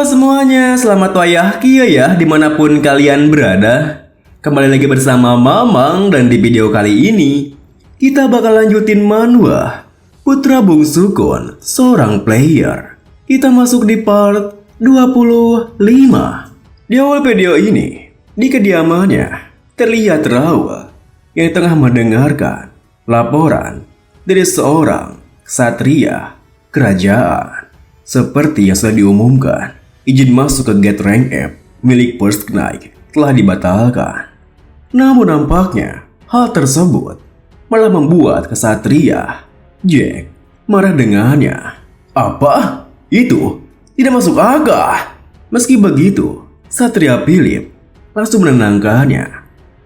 Semuanya, selamat wayahkia ya dimanapun kalian berada. Kembali lagi bersama Mamang dan di video kali ini kita bakal lanjutin Manhwa Putra Bungsu Khon, seorang player. Kita masuk di part 25. Di awal video ini, di kediamannya terlihat Rawa yang tengah mendengarkan laporan dari seorang ksatria kerajaan. Seperti yang sudah diumumkan, izin masuk ke Gate Rank F milik First Knight telah dibatalkan. Namun nampaknya hal tersebut malah membuat ksatria Jack marah dengannya. Apa? Itu tidak masuk akal. Meski begitu, Satria Philip langsung menenangkannya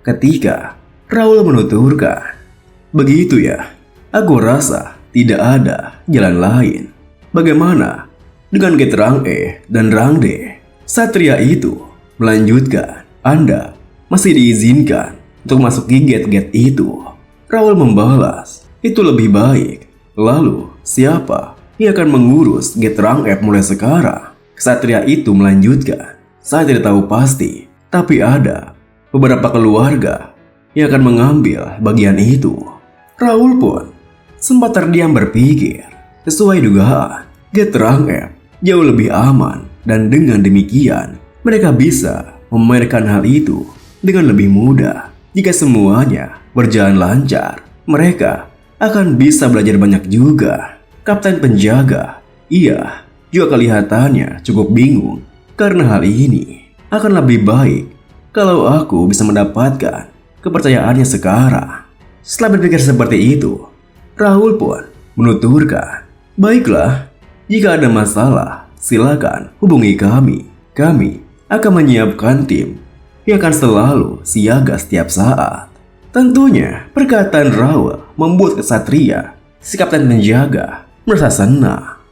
ketika Raul menuturkan, "Begitu ya, aku rasa tidak ada jalan lain. Bagaimana dengan Gate Rank E dan Rank D?" Satria itu melanjutkan, "Anda masih diizinkan untuk masuki gate-gate itu." Raul membalas, "Itu lebih baik. Lalu siapa yang akan mengurus Gate Rank F mulai sekarang?" Ksatria itu melanjutkan, "Saya tidak tahu pasti, tapi ada beberapa keluarga yang akan mengambil bagian itu." Raul pun sempat terdiam berpikir. Sesuai dugaan, Gate Rank F jauh lebih aman dan dengan demikian mereka bisa memamerkan hal itu dengan lebih mudah. Jika semuanya berjalan lancar, mereka akan bisa belajar banyak juga. Kapten penjaga, ia juga kelihatannya cukup bingung karena hal ini akan lebih baik kalau aku bisa mendapatkan kepercayaannya sekarang. Setelah berpikir seperti itu, Raul pun menuturkan, "Baiklah, jika ada masalah, silakan hubungi kami. Kami akan menyiapkan tim yang akan selalu siaga setiap saat." Tentunya, perkataan Raul membuat ksatria si kapten penjaga merasa senang.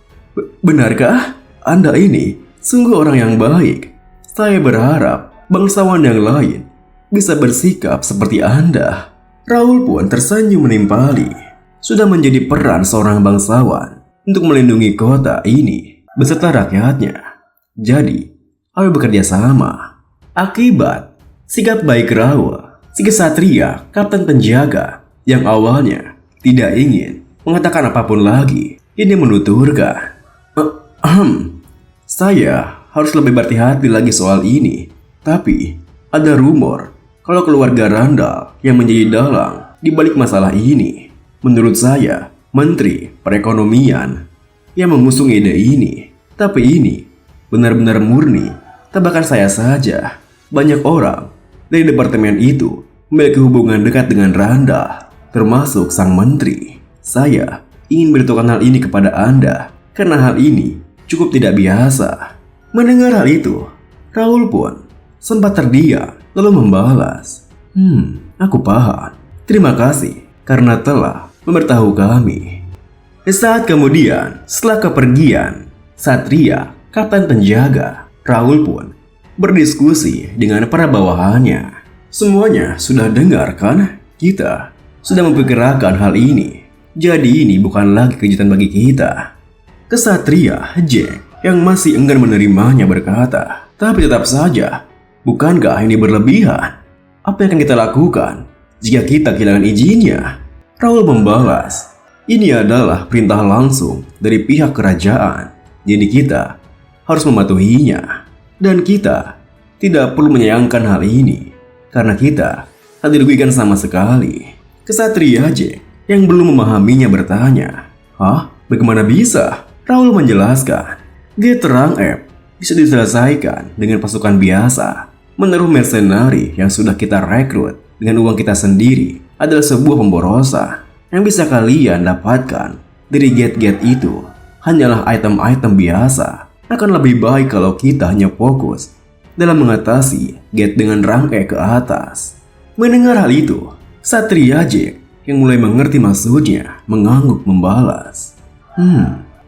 "Benarkah? Anda ini sungguh orang yang baik. Saya berharap bangsawan yang lain bisa bersikap seperti Anda." Raul pun tersenyum menimpali. Sudah menjadi peran seorang bangsawan untuk melindungi kota ini beserta rakyatnya. Jadi, ayo bekerja sama. Akibat sikap baik Raul, si ksatria kapten penjaga yang awalnya tidak ingin mengatakan apapun lagi, ini menuturkan, "Saya harus lebih berhati-hati lagi soal ini. Tapi ada rumor kalau keluarga Randall yang menjadi dalang di balik masalah ini. Menurut saya, Menteri Perekonomian yang mengusung ide ini. Tapi ini benar-benar murni tebakan saya saja. Banyak orang dari departemen itu memiliki hubungan dekat dengan Randall, termasuk sang menteri. Saya ingin beritahukan hal ini kepada Anda karena hal ini cukup tidak biasa." Mendengar hal itu, Raul pun sempat terdiam lalu membalas, "Aku paham. Terima kasih karena telah memberitahu kami." Saat kemudian, setelah kepergian Satria, kapten penjaga, Raul pun berdiskusi dengan para bawahannya. "Semuanya sudah dengar kan? Kita sudah memperkirakan hal ini. Jadi ini bukan lagi kejutan bagi kita." Ksatria Jack yang masih enggan menerimanya berkata, "Tapi tetap saja, bukankah ini berlebihan? Apa yang akan kita lakukan jika kita kehilangan izinnya?" Raul membalas, "Ini adalah perintah langsung dari pihak kerajaan. Jadi kita harus mematuhinya. Dan kita tidak perlu menyayangkan hal ini karena kita tak dirugikan sama sekali." Ksatria Jack yang belum memahaminya bertanya, "Hah? Bagaimana bisa?" Raul menjelaskan, "Gate Rank F bisa diselesaikan dengan pasukan biasa. Menaruh mercenari yang sudah kita rekrut dengan uang kita sendiri adalah sebuah pemborosan. Yang bisa kalian dapatkan dari gate-gate itu hanyalah item-item biasa. Akan lebih baik kalau kita hanya fokus dalam mengatasi gate dengan rank E ke atas." Mendengar hal itu, Satria Jack yang mulai mengerti maksudnya mengangguk membalas,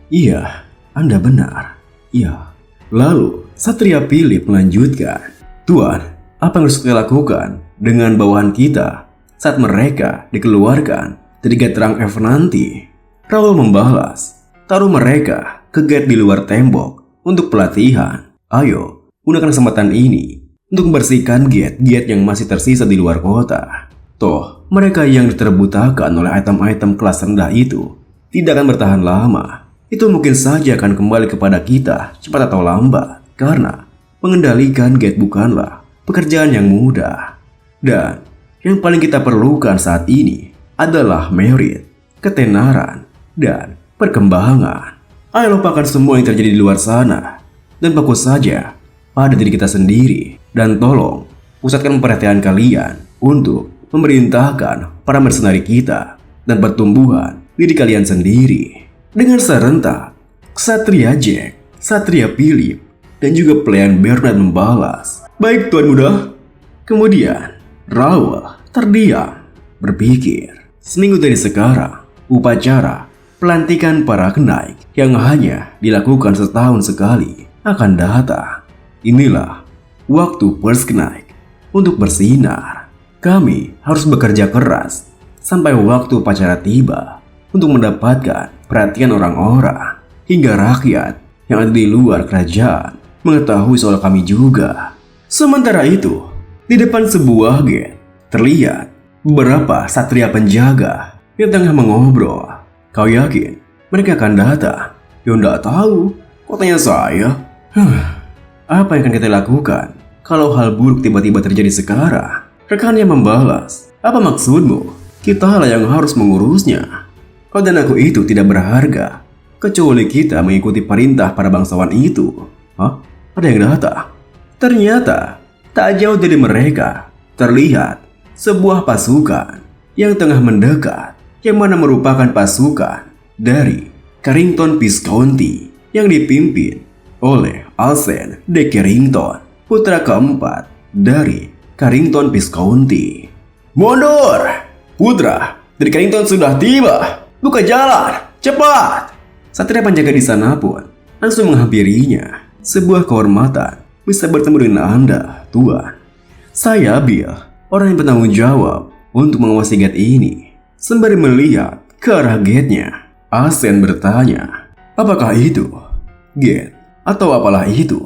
"Iya, Anda benar. Iya." Lalu Satria Philip melanjutkan, "Tuan, apa yang harus kita lakukan dengan bawahan kita saat mereka dikeluarkan dari Gate Rank F nanti?" Raul membalas, "Taruh mereka ke gate di luar tembok untuk pelatihan. Ayo, gunakan kesempatan ini untuk membersihkan gate-gate yang masih tersisa di luar kota. Toh, mereka yang diterbutakan oleh item-item kelas rendah itu tidak akan bertahan lama. Itu mungkin saja akan kembali kepada kita cepat atau lambat, karena mengendalikan gate bukanlah pekerjaan yang mudah. Dan yang paling kita perlukan saat ini adalah merit, ketenaran, dan perkembangan. Ayo lupakan semua yang terjadi di luar sana dan fokus saja pada diri kita sendiri. Dan tolong pusatkan perhatian kalian untuk memerintahkan para mercenari kita dan pertumbuhan diri kalian sendiri. Dengan serentak, Ksatria Jack, Ksatria Philip, dan juga pelayan Bernard membalas, "Baik Tuan Muda." Kemudian, Rawa terdiam, berpikir. Seminggu dari sekarang, upacara pelantikan para knight yang hanya dilakukan setahun sekali akan datang. Inilah waktu First Knight untuk bersinar. Kami harus bekerja keras sampai waktu upacara tiba untuk mendapatkan perhatian orang-orang hingga rakyat yang ada di luar kerajaan mengetahui soal kami juga. Sementara itu, di depan sebuah gate terlihat beberapa satria penjaga yang tengah mengobrol. Kau yakin mereka akan datang? Ya nggak tahu, kok tanya saya? Apa yang akan kita lakukan kalau hal buruk tiba-tiba terjadi sekarang? Rekannya membalas, "Apa maksudmu? Kita lah yang harus mengurusnya. Kau dan aku itu tidak berharga, kecuali kita mengikuti perintah para bangsawan itu." Hah? Ada yang datang? Ternyata, tak jauh dari mereka, terlihat sebuah pasukan yang tengah mendekat, yang mana merupakan pasukan dari Carrington Viscounty yang dipimpin oleh Alsen de Carrington, putra keempat dari Carrington Viscounty. "Mundur! Putra dari Carrington sudah tiba! Buka jalan! Cepat!" Satria penjaga di sana pun langsung menghampirinya. "Sebuah kehormatan bisa bertemu dengan Anda, Tuan. Saya Bill, orang yang bertanggung jawab untuk mengawasi gate ini." Sembari melihat ke arah gate-nya, Alsen bertanya, "Apakah itu gate atau apalah itu?"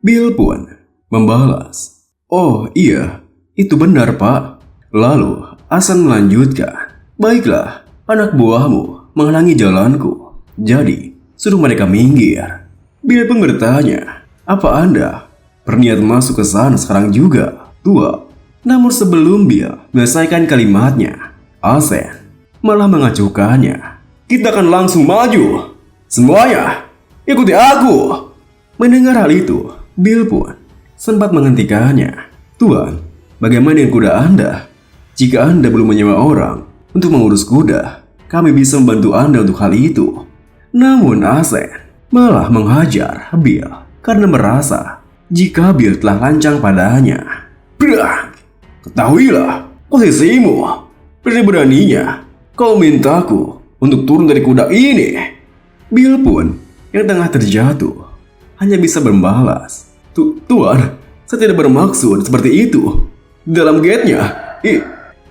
Bill pun membalas, "Oh iya, itu benar Pak." Lalu Alsen melanjutkan, "Baiklah, anak buahmu menghalangi jalanku, jadi suruh mereka minggir." Bill pun bertanya, "Apa Anda berniat masuk ke sana sekarang juga, Tua?" Namun sebelum Bill menyelesaikan kalimatnya, Alsen malah mengacuhkannya, "Kita akan langsung maju. Semuanya, ikuti aku." Mendengar hal itu, Bill pun sempat menghentikannya. "Tuan, bagaimana dengan kuda Anda? Jika Anda belum menyewa orang untuk mengurus kuda, kami bisa membantu Anda untuk hal itu." Namun Alsen malah menghajar Bill karena merasa jika Bill telah lancang padanya. "Brak! Ketahuilah posisimu. Berani-beraninya kau mintaku untuk turun dari kuda ini." Bill pun yang tengah terjatuh hanya bisa membalas, Tuan, saya tidak bermaksud seperti itu. Dalam gate-nya,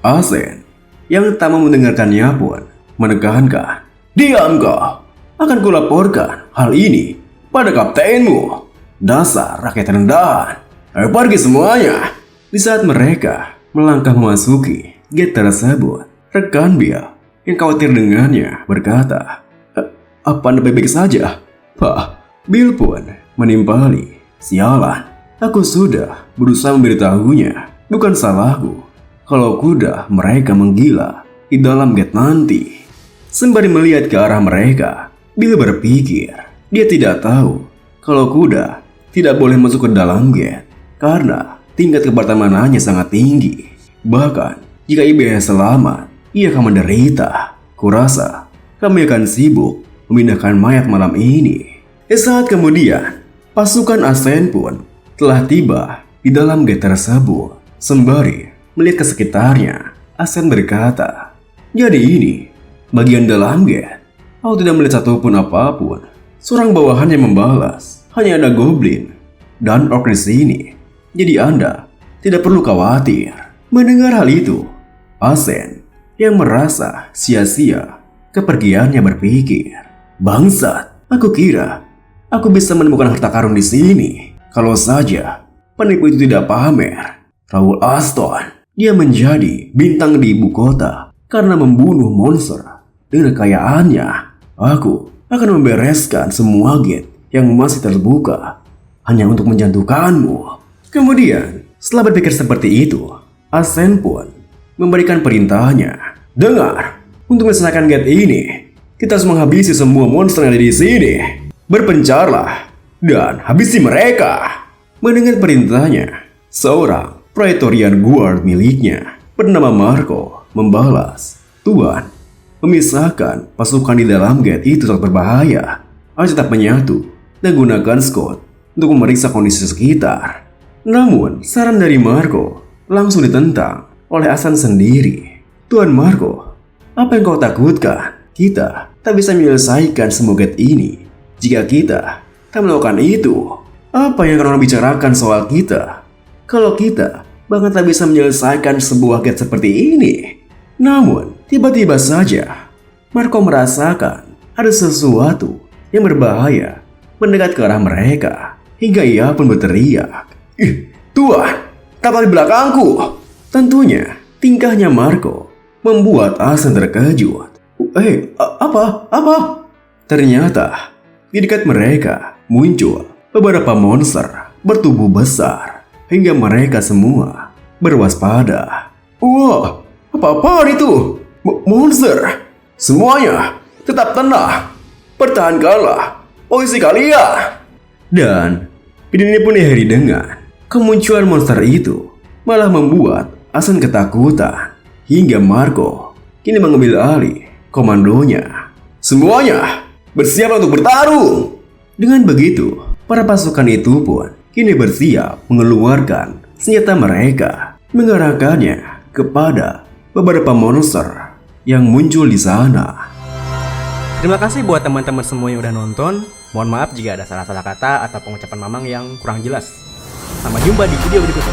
Alsen yang tak mau mendengarkannya pun menekankan, "Diam kau. Akan kulaporkan hal ini pada kaptenmu. Dasar rakyat rendahan. Ayo pergi semuanya." Di saat mereka melangkah memasuki gate tersebut, rekan Bill yang khawatir dengannya berkata, "Apa Anda baik-baik saja, Pak?" Bill pun menimpali, "Sialan, aku sudah berusaha memberitahunya. Bukan salahku kalau kuda mereka menggila di dalam gate nanti." Sembari melihat ke arah mereka, Bill berpikir dia tidak tahu kalau kuda tidak boleh masuk ke dalam gate karena tingkat kepertamanannya sangat tinggi. Bahkan jika ia selamat, ia akan menderita. Kurasa kami akan sibuk memindahkan mayat malam ini. Saat kemudian, pasukan Alsen pun telah tiba di dalam gate tersebut. Sembari melihat ke sekitarnya, Alsen berkata, "Jadi ini bagian dalam gate. Aku tidak melihat satupun apapun." Seorang bawahannya membalas, "Hanya ada goblin dan orc di sini. Jadi Anda tidak perlu khawatir." Mendengar hal itu, Alsen yang merasa sia-sia kepergiannya berpikir, "Bangsat, aku kira aku bisa menemukan harta karun di sini. Kalau saja penipu itu tidak pamer, Raoul Aston, dia menjadi bintang di ibu kota karena membunuh monster. Dengan kekayaannya, aku akan membereskan semua gate yang masih terbuka hanya untuk menjatuhkanmu. Kemudian, setelah berpikir seperti itu, Asen pun memberikan perintahnya. Dengar, untuk menyelesaikan gate ini, kita harus menghabisi semua monster yang ada di sini. Berpencarlah dan habisi mereka. Mendengar perintahnya, seorang Praetorian Guard miliknya bernama Marco membalas, Tuan, memisahkan pasukan di dalam gate itu sangat berbahaya. Harus tetap menyatu dan gunakan Scott untuk memeriksa kondisi sekitar. Namun, saran dari Marco langsung ditentang oleh Asan sendiri. Tuan Marco, apa yang kau takutkan? Kita tak bisa menyelesaikan semua gate ini jika kita tak melakukan itu. Apa yang akan orang bicarakan soal kita kalau kita bahkan tak bisa menyelesaikan sebuah gate seperti ini? Namun, tiba-tiba saja Marco merasakan ada sesuatu yang berbahaya mendekat ke arah mereka. Hingga ia pun berteriak, "Ih, Tuan, kapal di belakangku!" Tentunya, tingkahnya Marco membuat Asan terkejut. Apa? Ternyata, di dekat mereka muncul beberapa monster bertubuh besar hingga mereka semua berwaspada. Wah, apa-apaan itu? Monster! Semuanya tetap tenang. Pertahankanlah posisi kalian. Dan video ini pun diakhiri dengan kemunculan monster itu malah membuat Asan ketakutan hingga Marco kini mengambil alih komandonya. Semuanya bersiap untuk bertarung. Dengan begitu, para pasukan itu pun kini bersiap mengeluarkan senjata mereka, mengarahkannya kepada beberapa monster yang muncul di sana. Terima kasih buat teman-teman semua yang udah nonton. Mohon maaf jika ada salah-salah kata atau pengucapan Mamang yang kurang jelas. Sampai jumpa di video berikutnya.